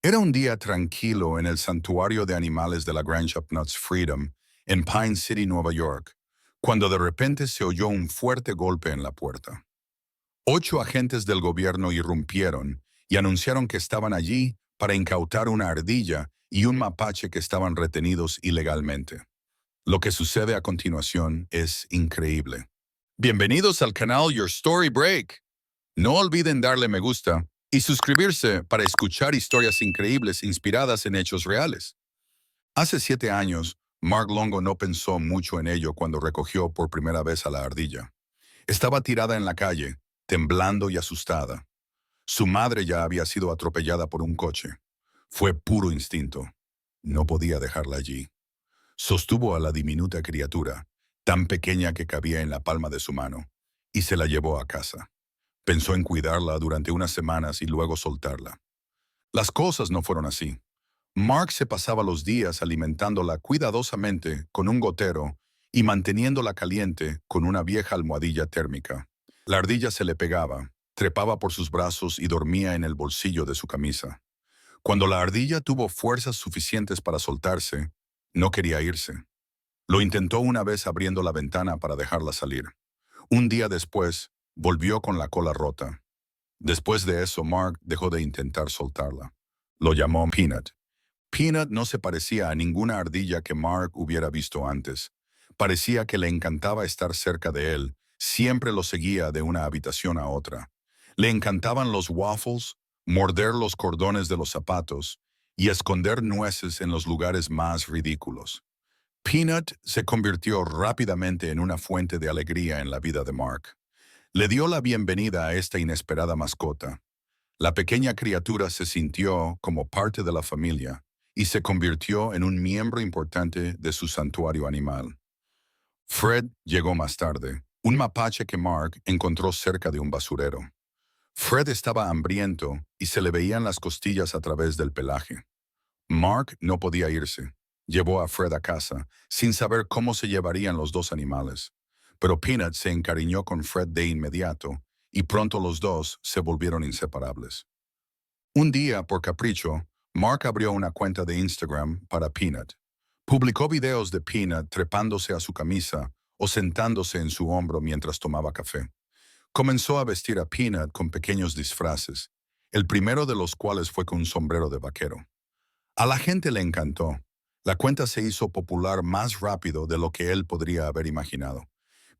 Era un día tranquilo en el santuario de animales de la Grand Chapnut's Freedom, en Pine City, Nueva York, cuando de repente se oyó un fuerte golpe en la puerta. 8 agentes del gobierno irrumpieron y anunciaron que estaban allí para incautar una ardilla y un mapache que estaban retenidos ilegalmente. Lo que sucede a continuación es increíble. Bienvenidos al canal Your Story Break. No olviden darle me gusta y suscribirse para escuchar historias increíbles inspiradas en hechos reales. Hace 7 años, Mark Longo no pensó mucho en ello cuando recogió por primera vez a la ardilla. Estaba tirada en la calle, temblando y asustada. Su madre ya había sido atropellada por un coche. Fue puro instinto. No podía dejarla allí. Sostuvo a la diminuta criatura, tan pequeña que cabía en la palma de su mano, y se la llevó a casa. Pensó en cuidarla durante unas semanas y luego soltarla. Las cosas no fueron así. Mark se pasaba los días alimentándola cuidadosamente con un gotero y manteniéndola caliente con una vieja almohadilla térmica. La ardilla se le pegaba, trepaba por sus brazos y dormía en el bolsillo de su camisa. Cuando la ardilla tuvo fuerzas suficientes para soltarse, no quería irse. Lo intentó una vez abriendo la ventana para dejarla salir. Un día después, volvió con la cola rota. Después de eso, Mark dejó de intentar soltarla. Lo llamó Peanut. Peanut no se parecía a ninguna ardilla que Mark hubiera visto antes. Parecía que le encantaba estar cerca de él. Siempre lo seguía de una habitación a otra. Le encantaban los waffles, morder los cordones de los zapatos y esconder nueces en los lugares más ridículos. Peanut se convirtió rápidamente en una fuente de alegría en la vida de Mark. Le dio la bienvenida a esta inesperada mascota. La pequeña criatura se sintió como parte de la familia y se convirtió en un miembro importante de su santuario animal. Fred llegó más tarde, un mapache que Mark encontró cerca de un basurero. Fred estaba hambriento y se le veían las costillas a través del pelaje. Mark no podía irse. Llevó a Fred a casa, sin saber cómo se llevarían los dos animales. Pero Peanut se encariñó con Fred de inmediato, y pronto los dos se volvieron inseparables. Un día, por capricho, Mark abrió una cuenta de Instagram para Peanut. Publicó videos de Peanut trepándose a su camisa o sentándose en su hombro mientras tomaba café. Comenzó a vestir a Peanut con pequeños disfraces, el primero de los cuales fue con un sombrero de vaquero. A la gente le encantó. La cuenta se hizo popular más rápido de lo que él podría haber imaginado.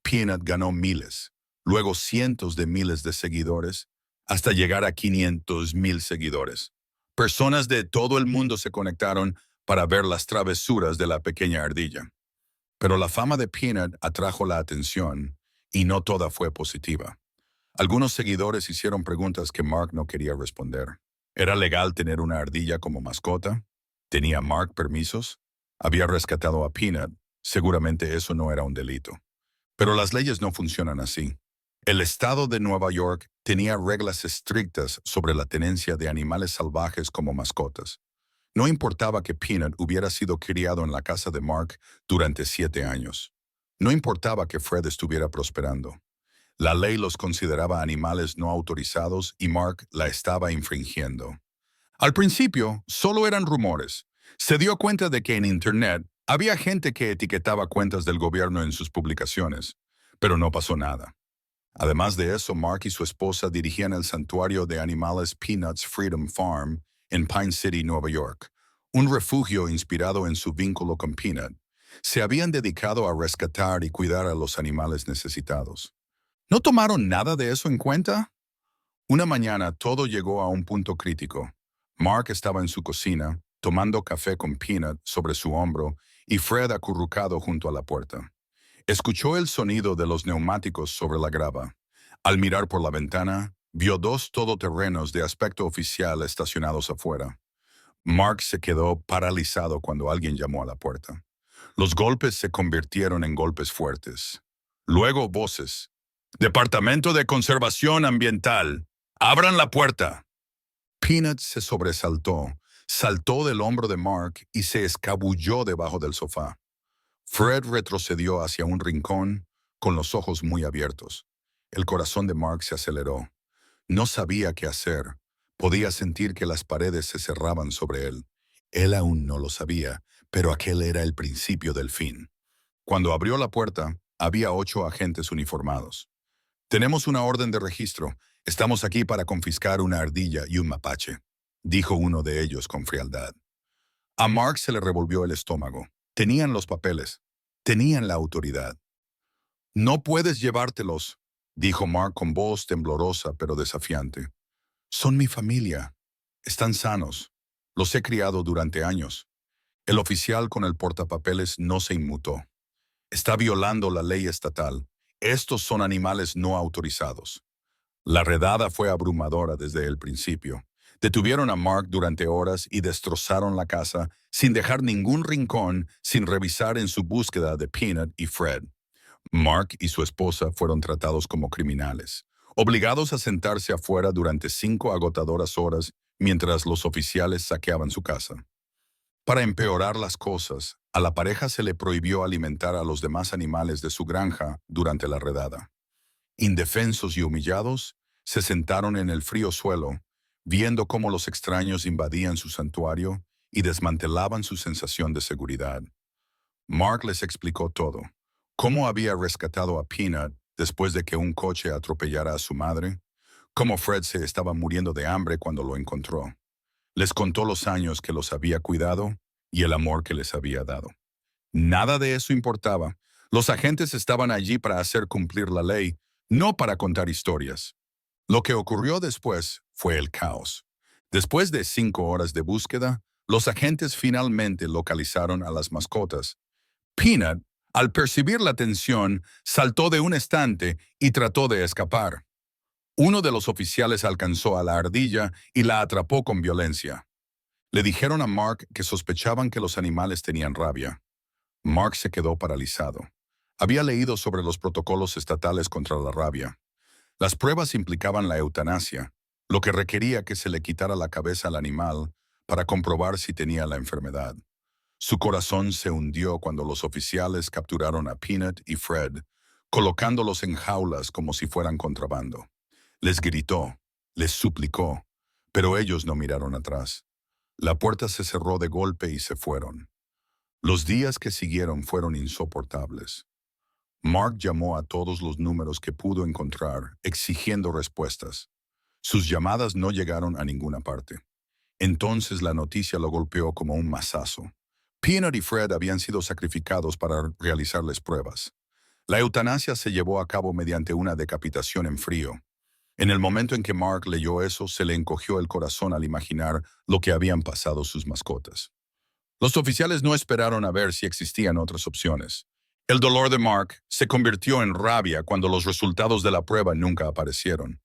Peanut ganó miles, luego cientos de miles de seguidores, hasta llegar a 500,000 seguidores. Personas de todo el mundo se conectaron para ver las travesuras de la pequeña ardilla. Pero la fama de Peanut atrajo la atención, y no toda fue positiva. Algunos seguidores hicieron preguntas que Mark no quería responder. ¿Era legal tener una ardilla como mascota? ¿Tenía Mark permisos? Había rescatado a Peanut. Seguramente eso no era un delito. Pero las leyes no funcionan así. El estado de Nueva York tenía reglas estrictas sobre la tenencia de animales salvajes como mascotas. No importaba que Peanut hubiera sido criado en la casa de Mark durante 7 años. No importaba que Fred estuviera prosperando. La ley los consideraba animales no autorizados y Mark la estaba infringiendo. Al principio, solo eran rumores. Se dio cuenta de que en Internet había gente que etiquetaba cuentas del gobierno en sus publicaciones, pero no pasó nada. Además de eso, Mark y su esposa dirigían el santuario de animales Peanut's Freedom Farm en Pine City, Nueva York, un refugio inspirado en su vínculo con Peanut. Se habían dedicado a rescatar y cuidar a los animales necesitados. ¿No tomaron nada de eso en cuenta? Una mañana todo llegó a un punto crítico. Mark estaba en su cocina, tomando café con Peanut sobre su hombro y Fred acurrucado junto a la puerta. Escuchó el sonido de los neumáticos sobre la grava. Al mirar por la ventana, vio dos todoterrenos de aspecto oficial estacionados afuera. Mark se quedó paralizado cuando alguien llamó a la puerta. Los golpes se convirtieron en golpes fuertes. Luego voces. Departamento de Conservación Ambiental. ¡Abran la puerta! Peanut se sobresaltó, saltó del hombro de Mark y se escabulló debajo del sofá. Fred retrocedió hacia un rincón, con los ojos muy abiertos. El corazón de Mark se aceleró. No sabía qué hacer, Podía sentir que las paredes se cerraban sobre él. Él aún no lo sabía, pero aquel era el principio del fin. Cuando abrió la puerta, había 8 agentes uniformados. «Tenemos una orden de registro. Estamos aquí para confiscar una ardilla y un mapache», dijo uno de ellos con frialdad. A Mark se le revolvió el estómago. Tenían los papeles. Tenían la autoridad. «No puedes llevártelos», dijo Mark con voz temblorosa pero desafiante. «Son mi familia. Están sanos. Los he criado durante años». El oficial con el portapapeles no se inmutó. «Está violando la ley estatal. Estos son animales no autorizados». La redada fue abrumadora desde el principio. Detuvieron a Mark durante horas y destrozaron la casa sin dejar ningún rincón sin revisar en su búsqueda de Peanut y Fred. Mark y su esposa fueron tratados como criminales, obligados a sentarse afuera durante 5 agotadoras horas mientras los oficiales saqueaban su casa. Para empeorar las cosas, a la pareja se le prohibió alimentar a los demás animales de su granja durante la redada. Indefensos y humillados, se sentaron en el frío suelo, viendo cómo los extraños invadían su santuario y desmantelaban su sensación de seguridad. Mark les explicó todo: cómo había rescatado a Peanut después de que un coche atropellara a su madre, cómo Fred se estaba muriendo de hambre cuando lo encontró. Les contó los años que los había cuidado y el amor que les había dado. Nada de eso importaba. Los agentes estaban allí para hacer cumplir la ley, no para contar historias. Lo que ocurrió después fue el caos. Después de 5 horas de búsqueda, los agentes finalmente localizaron a las mascotas. Peanut, al percibir la tensión, saltó de un estante y trató de escapar. Uno de los oficiales alcanzó a la ardilla y la atrapó con violencia. Le dijeron a Mark que sospechaban que los animales tenían rabia. Mark se quedó paralizado. Había leído sobre los protocolos estatales contra la rabia. Las pruebas implicaban la eutanasia, lo que requería que se le quitara la cabeza al animal para comprobar si tenía la enfermedad. Su corazón se hundió cuando los oficiales capturaron a Peanut y Fred, colocándolos en jaulas como si fueran contrabando. Les gritó, les suplicó, pero ellos no miraron atrás. La puerta se cerró de golpe y se fueron. Los días que siguieron fueron insoportables. Mark llamó a todos los números que pudo encontrar, exigiendo respuestas. Sus llamadas no llegaron a ninguna parte. Entonces la noticia lo golpeó como un mazazo. Peanut y Fred habían sido sacrificados para realizarles pruebas. La eutanasia se llevó a cabo mediante una decapitación en frío. En el momento en que Mark leyó eso, se le encogió el corazón al imaginar lo que habían pasado sus mascotas. Los oficiales no esperaron a ver si existían otras opciones. El dolor de Mark se convirtió en rabia cuando los resultados de la prueba nunca aparecieron.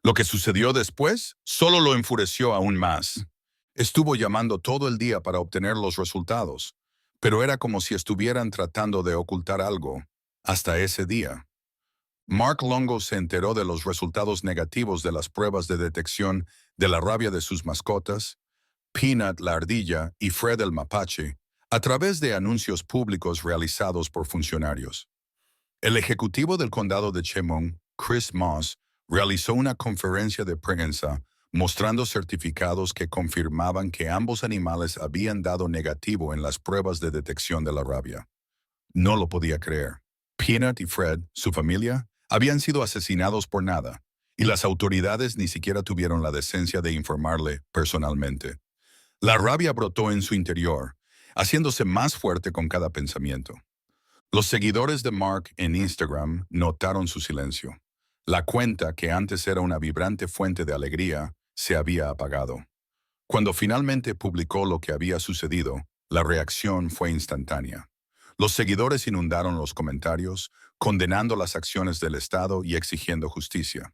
Lo que sucedió después solo lo enfureció aún más. Estuvo llamando todo el día para obtener los resultados, pero era como si estuvieran tratando de ocultar algo, hasta ese día. Mark Longo se enteró de los resultados negativos de las pruebas de detección de la rabia de sus mascotas, Peanut la ardilla y Fred el mapache, a través de anuncios públicos realizados por funcionarios. El ejecutivo del condado de Chemung, Chris Moss, realizó una conferencia de prensa mostrando certificados que confirmaban que ambos animales habían dado negativo en las pruebas de detección de la rabia. No lo podía creer. Peanut y Fred, su familia, habían sido asesinados por nada, y las autoridades ni siquiera tuvieron la decencia de informarle personalmente. La rabia brotó en su interior, haciéndose más fuerte con cada pensamiento. Los seguidores de Mark en Instagram notaron su silencio. La cuenta, que antes era una vibrante fuente de alegría, se había apagado. Cuando finalmente publicó lo que había sucedido, la reacción fue instantánea. Los seguidores inundaron los comentarios, condenando las acciones del Estado y exigiendo justicia.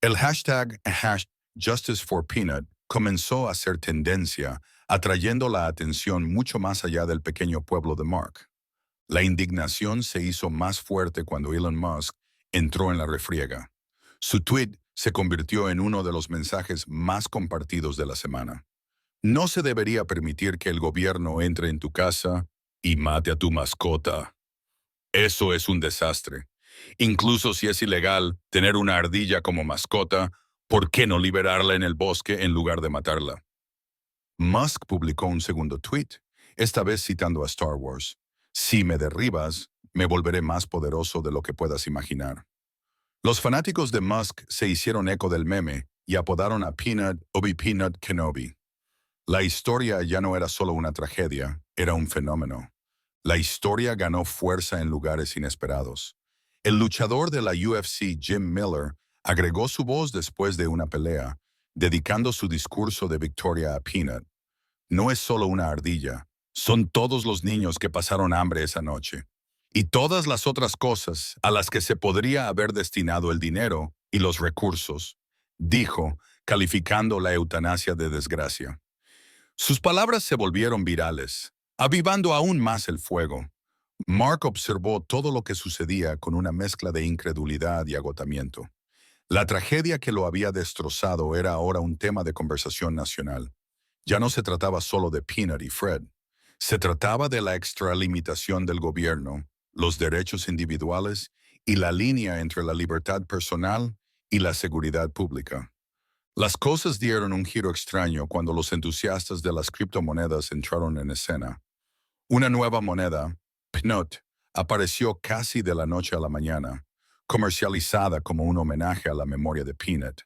El hashtag #JusticeForPeanut comenzó a ser tendencia, atrayendo la atención mucho más allá del pequeño pueblo de Mark. La indignación se hizo más fuerte cuando Elon Musk entró en la refriega. Su tweet se convirtió en uno de los mensajes más compartidos de la semana. No se debería permitir que el gobierno entre en tu casa y mate a tu mascota. Eso es un desastre. Incluso si es ilegal tener una ardilla como mascota, ¿Por qué no liberarla en el bosque en lugar de matarla? Musk publicó un segundo tweet, esta vez citando a Star Wars. Si me derribas, me volveré más poderoso de lo que puedas imaginar. Los fanáticos de Musk se hicieron eco del meme y apodaron a Peanut Obi-Peanut Kenobi. La historia ya no era solo una tragedia, era un fenómeno. La historia ganó fuerza en lugares inesperados. El luchador de la UFC, Jim Miller, agregó su voz después de una pelea, dedicando su discurso de victoria a Peanut. No es solo una ardilla, son todos los niños que pasaron hambre esa noche. Y todas las otras cosas a las que se podría haber destinado el dinero y los recursos, dijo, calificando la eutanasia de desgracia. Sus palabras se volvieron virales, avivando aún más el fuego. Mark observó todo lo que sucedía con una mezcla de incredulidad y agotamiento. La tragedia que lo había destrozado era ahora un tema de conversación nacional. Ya no se trataba solo de Peanut y Fred. Se trataba de la extralimitación del gobierno, los derechos individuales y la línea entre la libertad personal y la seguridad pública. Las cosas dieron un giro extraño cuando los entusiastas de las criptomonedas entraron en escena. Una nueva moneda, Peanut, apareció casi de la noche a la mañana, comercializada como un homenaje a la memoria de Peanut.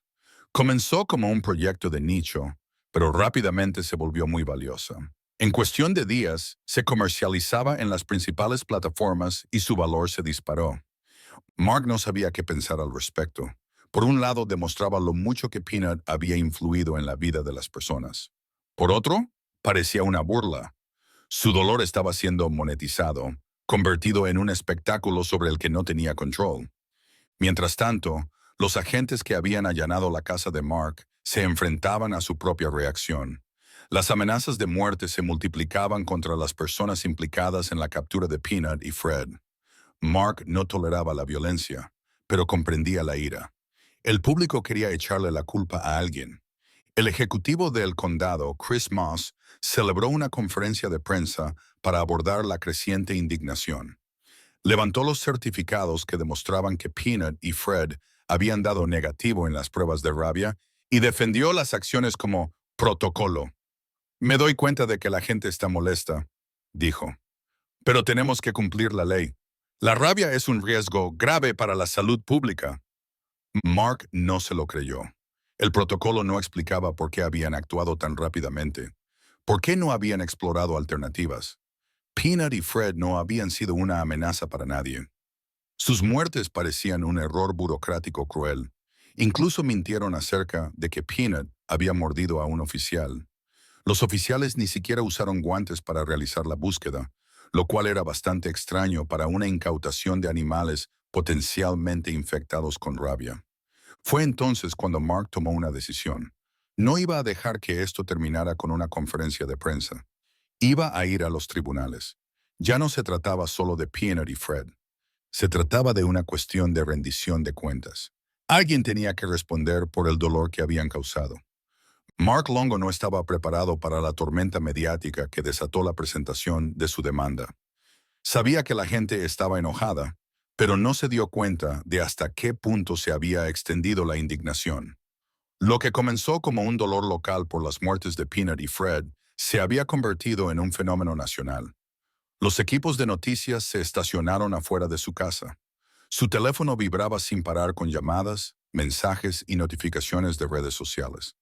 Comenzó como un proyecto de nicho, pero rápidamente se volvió muy valiosa. En cuestión de días, se comercializaba en las principales plataformas y su valor se disparó. Mark no sabía qué pensar al respecto. Por un lado, demostraba lo mucho que Peanut había influido en la vida de las personas. Por otro, parecía una burla. Su dolor estaba siendo monetizado, convertido en un espectáculo sobre el que no tenía control. Mientras tanto, los agentes que habían allanado la casa de Mark se enfrentaban a su propia reacción. Las amenazas de muerte se multiplicaban contra las personas implicadas en la captura de Peanut y Fred. Mark no toleraba la violencia, pero comprendía la ira. El público quería echarle la culpa a alguien. El ejecutivo del condado, Chris Moss, celebró una conferencia de prensa para abordar la creciente indignación. Levantó los certificados que demostraban que Peanut y Fred habían dado negativo en las pruebas de rabia y defendió las acciones como protocolo. Me doy cuenta de que la gente está molesta, dijo, pero tenemos que cumplir la ley. La rabia es un riesgo grave para la salud pública. Mark no se lo creyó. El protocolo no explicaba por qué habían actuado tan rápidamente. ¿Por qué no habían explorado alternativas? Peanut y Fred no habían sido una amenaza para nadie. Sus muertes parecían un error burocrático cruel. Incluso mintieron acerca de que Peanut había mordido a un oficial. Los oficiales ni siquiera usaron guantes para realizar la búsqueda, lo cual era bastante extraño para una incautación de animales potencialmente infectados con rabia. Fue entonces cuando Mark tomó una decisión. No iba a dejar que esto terminara con una conferencia de prensa. Iba a ir a los tribunales. Ya no se trataba solo de Peanut y Fred. Se trataba de una cuestión de rendición de cuentas. Alguien tenía que responder por el dolor que habían causado. Mark Longo no estaba preparado para la tormenta mediática que desató la presentación de su demanda. Sabía que la gente estaba enojada, pero no se dio cuenta de hasta qué punto se había extendido la indignación. Lo que comenzó como un dolor local por las muertes de Peanut y Fred se había convertido en un fenómeno nacional. Los equipos de noticias se estacionaron afuera de su casa. Su teléfono vibraba sin parar con llamadas, mensajes y notificaciones de redes sociales.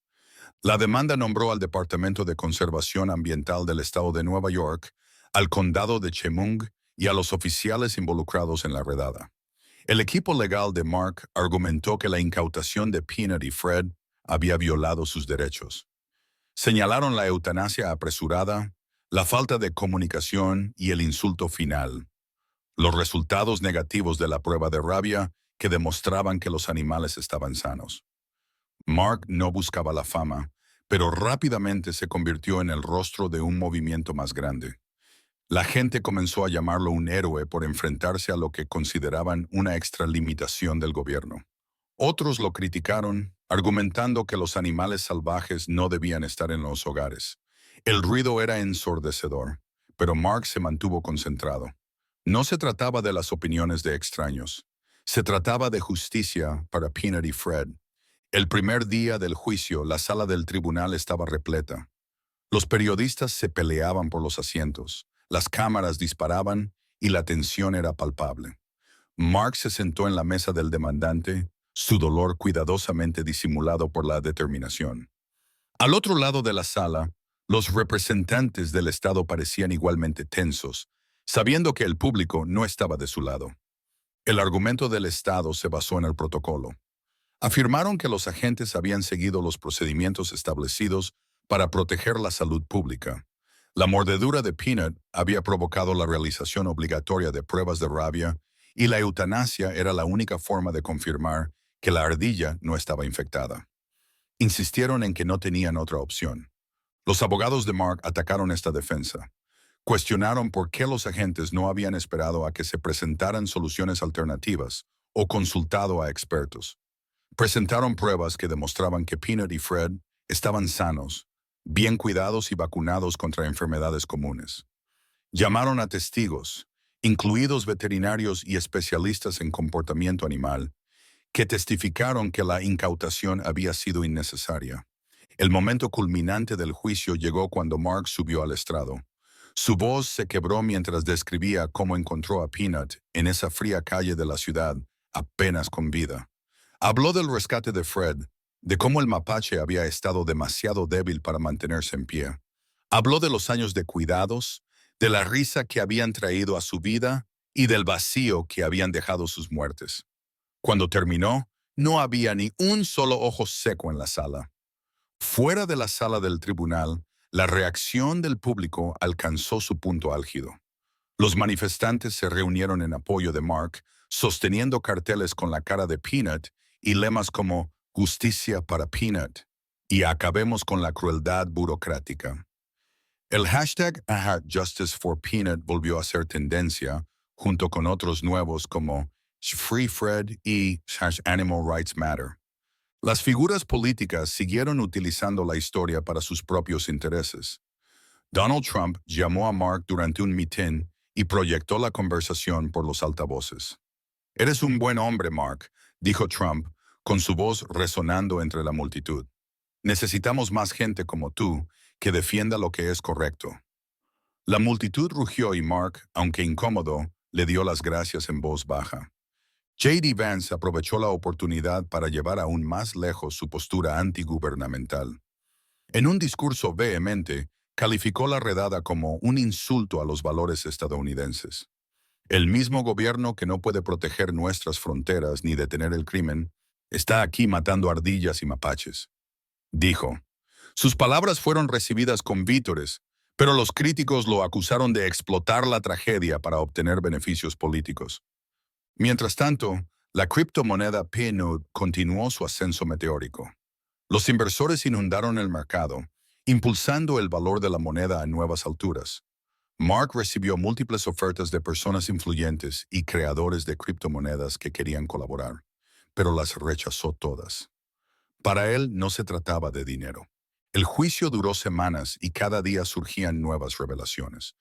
La demanda nombró al Departamento de Conservación Ambiental del Estado de Nueva York, al Condado de Chemung y a los oficiales involucrados en la redada. El equipo legal de Mark argumentó que la incautación de Peanut y Fred había violado sus derechos. Señalaron la eutanasia apresurada, la falta de comunicación y el insulto final. Los resultados negativos de la prueba de rabia que demostraban que los animales estaban sanos. Mark no buscaba la fama, pero rápidamente se convirtió en el rostro de un movimiento más grande. La gente comenzó a llamarlo un héroe por enfrentarse a lo que consideraban una extralimitación del gobierno. Otros lo criticaron, argumentando que los animales salvajes no debían estar en los hogares. El ruido era ensordecedor, pero Mark se mantuvo concentrado. No se trataba de las opiniones de extraños. Se trataba de justicia para Peanut y Fred. El primer día del juicio, la sala del tribunal estaba repleta. Los periodistas se peleaban por los asientos, las cámaras disparaban y la tensión era palpable. Mark se sentó en la mesa del demandante, su dolor cuidadosamente disimulado por la determinación. Al otro lado de la sala, los representantes del Estado parecían igualmente tensos, sabiendo que el público no estaba de su lado. El argumento del Estado se basó en el protocolo. Afirmaron que los agentes habían seguido los procedimientos establecidos para proteger la salud pública. La mordedura de Peanut había provocado la realización obligatoria de pruebas de rabia y la eutanasia era la única forma de confirmar que la ardilla no estaba infectada. Insistieron en que no tenían otra opción. Los abogados de Mark atacaron esta defensa. Cuestionaron por qué los agentes no habían esperado a que se presentaran soluciones alternativas o consultado a expertos. Presentaron pruebas que demostraban que Peanut y Fred estaban sanos, bien cuidados y vacunados contra enfermedades comunes. Llamaron a testigos, incluidos veterinarios y especialistas en comportamiento animal, que testificaron que la incautación había sido innecesaria. El momento culminante del juicio llegó cuando Mark subió al estrado. Su voz se quebró mientras describía cómo encontró a Peanut en esa fría calle de la ciudad, apenas con vida. Habló del rescate de Fred, de cómo el mapache había estado demasiado débil para mantenerse en pie. Habló de los años de cuidados, de la risa que habían traído a su vida y del vacío que habían dejado sus muertes. Cuando terminó, no había ni un solo ojo seco en la sala. Fuera de la sala del tribunal, la reacción del público alcanzó su punto álgido. Los manifestantes se reunieron en apoyo de Mark, sosteniendo carteles con la cara de Peanut y lemas como "Justicia para Peanut" y "Acabemos con la crueldad burocrática". El hashtag #JusticeForPeanut volvió a ser tendencia, junto con otros nuevos como #FreeFred y #AnimalRightsMatter. Las figuras políticas siguieron utilizando la historia para sus propios intereses. Donald Trump llamó a Mark durante un mitin y proyectó la conversación por los altavoces. «Eres un buen hombre, Mark», dijo Trump, con su voz resonando entre la multitud. «Necesitamos más gente como tú que defienda lo que es correcto». La multitud rugió y Mark, aunque incómodo, le dio las gracias en voz baja. J.D. Vance aprovechó la oportunidad para llevar aún más lejos su postura antigubernamental. En un discurso vehemente, calificó la redada como un insulto a los valores estadounidenses. «El mismo gobierno que no puede proteger nuestras fronteras ni detener el crimen, está aquí matando ardillas y mapaches», dijo. Sus palabras fueron recibidas con vítores, pero los críticos lo acusaron de explotar la tragedia para obtener beneficios políticos. Mientras tanto, la criptomoneda Peanut continuó su ascenso meteórico. Los inversores inundaron el mercado, impulsando el valor de la moneda a nuevas alturas. Mark recibió múltiples ofertas de personas influyentes y creadores de criptomonedas que querían colaborar, pero las rechazó todas. Para él no se trataba de dinero. El juicio duró semanas y cada día surgían nuevas revelaciones.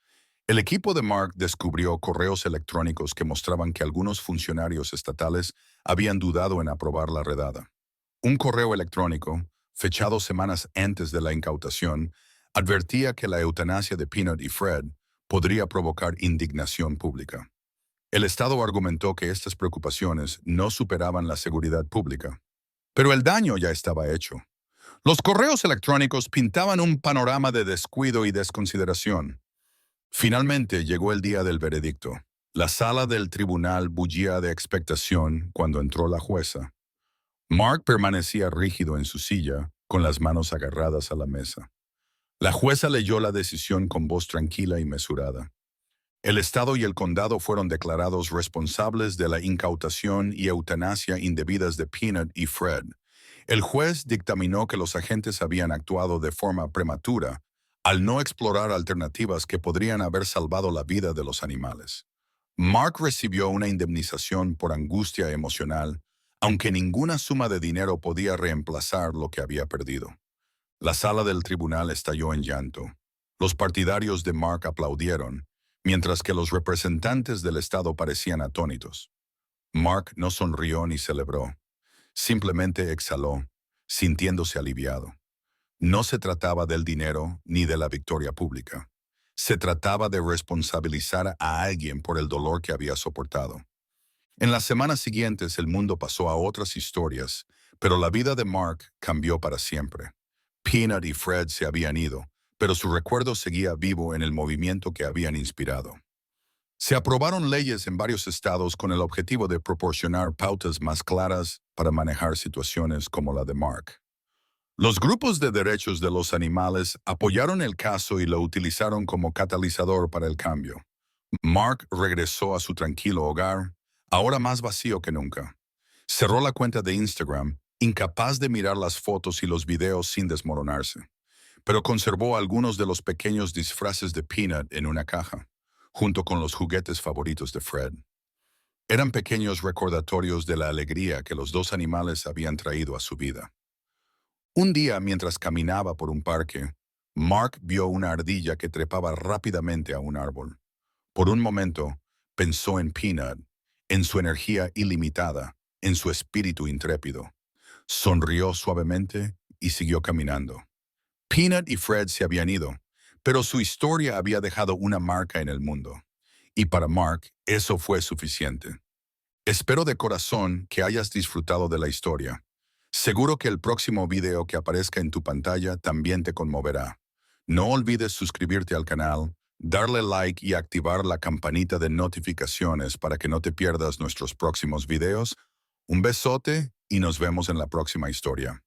El equipo de Mark descubrió correos electrónicos que mostraban que algunos funcionarios estatales habían dudado en aprobar la redada. Un correo electrónico, fechado semanas antes de la incautación, advertía que la eutanasia de Peanut y Fred podría provocar indignación pública. El Estado argumentó que estas preocupaciones no superaban la seguridad pública. Pero el daño ya estaba hecho. Los correos electrónicos pintaban un panorama de descuido y desconsideración. Finalmente llegó el día del veredicto. La sala del tribunal bullía de expectación cuando entró la jueza. Mark permanecía rígido en su silla, con las manos agarradas a la mesa. La jueza leyó la decisión con voz tranquila y mesurada. El Estado y el condado fueron declarados responsables de la incautación y eutanasia indebidas de Peanut y Fred. El juez dictaminó que los agentes habían actuado de forma prematura al no explorar alternativas que podrían haber salvado la vida de los animales. Mark recibió una indemnización por angustia emocional, aunque ninguna suma de dinero podía reemplazar lo que había perdido. La sala del tribunal estalló en llanto. Los partidarios de Mark aplaudieron, mientras que los representantes del Estado parecían atónitos. Mark no sonrió ni celebró. Simplemente exhaló, sintiéndose aliviado. No se trataba del dinero ni de la victoria pública. Se trataba de responsabilizar a alguien por el dolor que había soportado. En las semanas siguientes el mundo pasó a otras historias, pero la vida de Mark cambió para siempre. Peanut y Fred se habían ido, pero su recuerdo seguía vivo en el movimiento que habían inspirado. Se aprobaron leyes en varios estados con el objetivo de proporcionar pautas más claras para manejar situaciones como la de Mark. Los grupos de derechos de los animales apoyaron el caso y lo utilizaron como catalizador para el cambio. Mark regresó a su tranquilo hogar, ahora más vacío que nunca. Cerró la cuenta de Instagram, incapaz de mirar las fotos y los videos sin desmoronarse, pero conservó algunos de los pequeños disfraces de Peanut en una caja, junto con los juguetes favoritos de Fred. Eran pequeños recordatorios de la alegría que los dos animales habían traído a su vida. Un día, mientras caminaba por un parque, Mark vio una ardilla que trepaba rápidamente a un árbol. Por un momento, pensó en Peanut, en su energía ilimitada, en su espíritu intrépido. Sonrió suavemente y siguió caminando. Peanut y Fred se habían ido, pero su historia había dejado una marca en el mundo. Y para Mark, eso fue suficiente. Espero de corazón que hayas disfrutado de la historia. Seguro que el próximo video que aparezca en tu pantalla también te conmoverá. No olvides suscribirte al canal, darle like y activar la campanita de notificaciones para que no te pierdas nuestros próximos videos. Un besote y nos vemos en la próxima historia.